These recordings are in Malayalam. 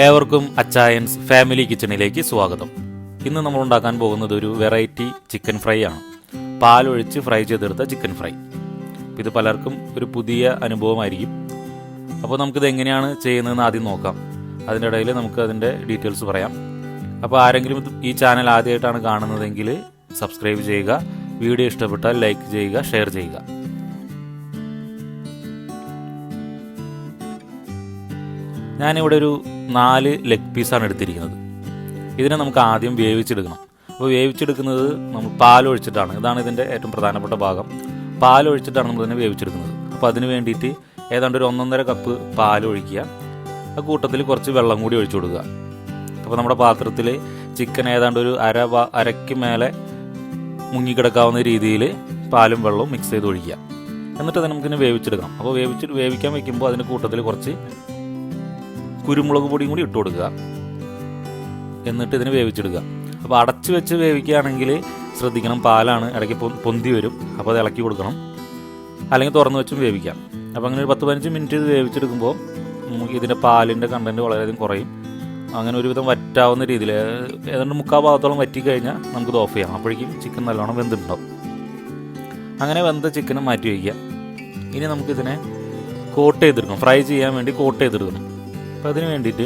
ഏവർക്കും അച്ചായൻസ് ഫാമിലി കിച്ചണിലേക്ക് സ്വാഗതം. ഇന്ന് നമ്മൾ ഉണ്ടാക്കാൻ പോകുന്നത് ഒരു വെറൈറ്റി ചിക്കൻ ഫ്രൈ ആണ്. പാലൊഴിച്ച് ഫ്രൈ ചെയ്തെടുത്ത ചിക്കൻ ഫ്രൈ. ഇത് പലർക്കും ഒരു പുതിയ അനുഭവമായിരിക്കും. അപ്പോൾ നമുക്കിത് എങ്ങനെയാണ് ചെയ്യുന്നതെന്ന് ആദ്യം നോക്കാം. അതിൻ്റെ ഇടയിൽ നമുക്ക് അതിൻ്റെ ഡീറ്റെയിൽസ് പറയാം. അപ്പോൾ ആരെങ്കിലും ഈ ചാനൽ ആദ്യമായിട്ടാണ് കാണുന്നതെങ്കിൽ സബ്സ്ക്രൈബ് ചെയ്യുക, വീഡിയോ ഇഷ്ടപ്പെട്ടാൽ ലൈക്ക് ചെയ്യുക, ഷെയർ ചെയ്യുക. ഞാനിവിടെ ഒരു 4 ലെഗ് പീസാണ് എടുത്തിരിക്കുന്നത്. ഇതിനെ നമുക്ക് ആദ്യം വേവിച്ചെടുക്കണം. അപ്പോൾ വേവിച്ചെടുക്കുന്നത് നമ്മൾ പാലൊഴിച്ചിട്ടാണ്. ഇതാണ് ഇതിൻ്റെ ഏറ്റവും പ്രധാനപ്പെട്ട ഭാഗം. പാലൊഴിച്ചിട്ടാണ് നമ്മൾ ഇതിനെ വേവിച്ചെടുക്കുന്നത്. അപ്പോൾ അതിന് വേണ്ടിയിട്ട് ഏതാണ്ട് ഒരു 1.5 കപ്പ് പാലൊഴിക്കുക. ആ കൂട്ടത്തിൽ കുറച്ച് വെള്ളം കൂടി ഒഴിച്ചു കൊടുക്കുക. അപ്പോൾ നമ്മുടെ പാത്രത്തിൽ ചിക്കൻ ഏതാണ്ട് ഒരു അരയ്ക്ക് മേലെ മുങ്ങിക്കിടക്കാവുന്ന രീതിയിൽ പാലും വെള്ളവും മിക്സ് ചെയ്ത് ഒഴിക്കുക. എന്നിട്ട് അത് നമുക്കിനെ വേവിച്ചെടുക്കണം. അപ്പോൾ വേവിക്കാൻ വയ്ക്കുമ്പോൾ അതിൻ്റെ കൂട്ടത്തിൽ കുറച്ച് കുരുമുളക് പൊടിയും കൂടി ഇട്ട് കൊടുക്കുക. എന്നിട്ട് ഇതിന് വേവിച്ചെടുക്കുക. അപ്പോൾ അടച്ചു വെച്ച് വേവിക്കുകയാണെങ്കിൽ ശ്രദ്ധിക്കണം, പാലാണ് ഇടയ്ക്ക് പൊന്തി വരും. അപ്പോൾ അത് ഇളക്കി കൊടുക്കണം. അല്ലെങ്കിൽ തുറന്ന് വെച്ചും വേവിക്കാം. അപ്പോൾ അങ്ങനെ ഒരു 10-15 മിനിറ്റ് ഇത് വേവിച്ചെടുക്കുമ്പോൾ ഇതിൻ്റെ പാലിൻ്റെ കണ്ടൻറ്റ് വളരെയധികം കുറയും. അങ്ങനെ ഒരുവിധം വറ്റാവുന്ന രീതിയിൽ ഏതാണ്ട് 3/4 ഭാഗത്തോളം വറ്റിക്കഴിഞ്ഞാൽ നമുക്കിത് ഓഫ് ചെയ്യാം. അപ്പോഴേക്കും ചിക്കൻ നല്ലോണം വെന്തിട്ടുണ്ടാവും. അങ്ങനെ വെന്ത ചിക്കന് മാറ്റി വയ്ക്കുക. ഇനി നമുക്കിതിനെ കോട്ട് ചെയ്തെടുക്കണം. ഫ്രൈ ചെയ്യാൻ വേണ്ടി കോട്ട് ചെയ്തെടുക്കണം. അപ്പോൾ അതിന് വേണ്ടിയിട്ട്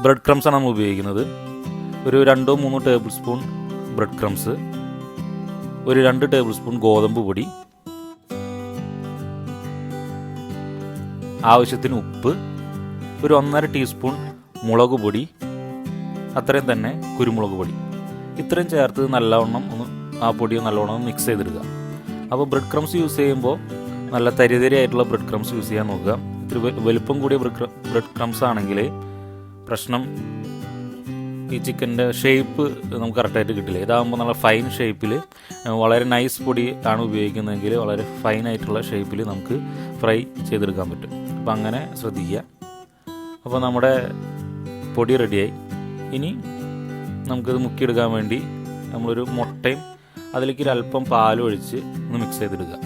ബ്രെഡ് ക്രംസാണ് നമ്മൾ ഉപയോഗിക്കുന്നത്. ഒരു 2-3 ടേബിൾ സ്പൂൺ ബ്രെഡ് ക്രംസ്, ഒരു 2 ടേബിൾ സ്പൂൺ ഗോതമ്പ് പൊടി, ആവശ്യത്തിന് ഉപ്പ്, ഒരു 1.5 ടീസ്പൂൺ മുളക് പൊടി, അത്രയും തന്നെ കുരുമുളക് പൊടി. ഇത്രയും ചേർത്ത് നല്ലവണ്ണം ആ പൊടി നല്ലവണ്ണം മിക്സ് ചെയ്തെടുക്കുക. അപ്പോൾ ബ്രെഡ് ക്രംസ് യൂസ് ചെയ്യുമ്പോൾ നല്ല തരിതരിയായിട്ടുള്ള ബ്രെഡ് ക്രംസ് യൂസ് ചെയ്യാൻ നോക്കുക. ഇത്തിരി വലുപ്പം കൂടിയ ബ്രെഡ് ക്രംസ് ആണെങ്കിൽ പ്രശ്നം ഈ ചിക്കൻ്റെ ഷേപ്പ് നമുക്ക് കറക്റ്റായിട്ട് കിട്ടില്ല. ഇതാകുമ്പോൾ നല്ല ഫൈൻ ഷേപ്പിൽ, വളരെ നൈസ് പൊടി ആണ് ഉപയോഗിക്കുന്നതെങ്കിൽ വളരെ ഫൈനായിട്ടുള്ള ഷേപ്പിൽ നമുക്ക് ഫ്രൈ ചെയ്തെടുക്കാൻ പറ്റും. അപ്പോൾ അങ്ങനെ ശ്രദ്ധിക്കുക. അപ്പോൾ നമ്മുടെ പൊടി റെഡിയായി. ഇനി നമുക്കിത് മുക്കിയെടുക്കാൻ വേണ്ടി നമ്മളൊരു മുട്ടയും അതിലേക്ക് ഒരു അല്പം പാലും ഒഴിച്ച് ഒന്ന് മിക്സ് ചെയ്തെടുക്കുക.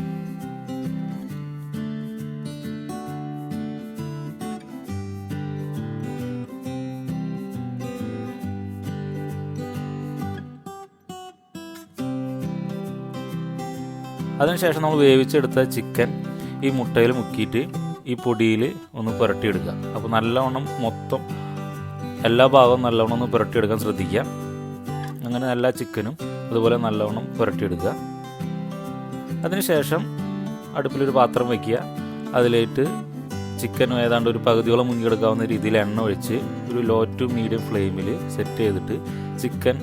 അതിനുശേഷം നമ്മൾ വേവിച്ചെടുത്ത ചിക്കൻ ഈ മുട്ടയിൽ മുക്കിയിട്ട് ഈ പൊടിയിൽ ഒന്ന് പുരട്ടിയെടുക്കുക. അപ്പോൾ നല്ലവണ്ണം മൊത്തം എല്ലാ ഭാഗവും നല്ലവണ്ണം ഒന്ന് പുരട്ടിയെടുക്കാൻ ശ്രദ്ധിക്കുക. അങ്ങനെ എല്ലാ ചിക്കനും അതുപോലെ നല്ലവണ്ണം പുരട്ടിയെടുക്കുക. അതിനുശേഷം അടുപ്പിലൊരു പാത്രം വയ്ക്കുക. അതിലേക്ക് ചിക്കനും ഏതാണ്ട് ഒരു പകുതിയോളം മുങ്ങിയെടുക്കാവുന്ന രീതിയിൽ എണ്ണ ഒഴിച്ച് ഒരു ലോ ടു മീഡിയം ഫ്ലെയിമിൽ സെറ്റ് ചെയ്തിട്ട് ചിക്കൻ,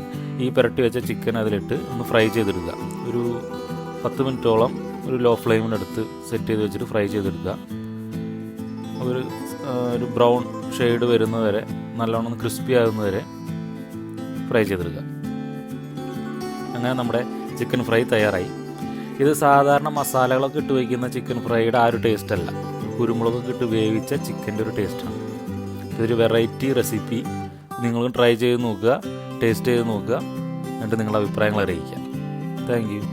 ഈ പുരട്ടി വെച്ച ചിക്കൻ അതിലിട്ട് ഒന്ന് ഫ്രൈ ചെയ്തെടുക്കുക. ഒരു 10 മിനിറ്റോളം ഒരു ലോ ഫ്ലെയിമിനടുത്ത് സെറ്റ് ചെയ്ത് വെച്ചിട്ട് ഫ്രൈ ചെയ്തെടുക്കുക. ഒരു ബ്രൗൺ ഷെയ്ഡ് വരുന്നവരെ, നല്ലോണം ക്രിസ്പി ആകുന്നവരെ ഫ്രൈ ചെയ്തെടുക്കുക. അങ്ങനെ നമ്മുടെ ചിക്കൻ ഫ്രൈ തയ്യാറായി. ഇത് സാധാരണ മസാലകളൊക്കെ ഇട്ട് വയ്ക്കുന്ന ചിക്കൻ ഫ്രൈയുടെ ആ ഒരു ടേസ്റ്റ് അല്ല, കുരുമുളകൊക്കെ ഇട്ട് വേവിച്ച ചിക്കൻ്റെ ഒരു ടേസ്റ്റാണ്. ഇതൊരു വെറൈറ്റി റെസിപ്പി. നിങ്ങളും ട്രൈ ചെയ്ത് നോക്കുക, ടേസ്റ്റ് ചെയ്ത് നോക്കുക, എന്നിട്ട് നിങ്ങളുടെ അഭിപ്രായങ്ങൾ അറിയിക്കുക. Thank you.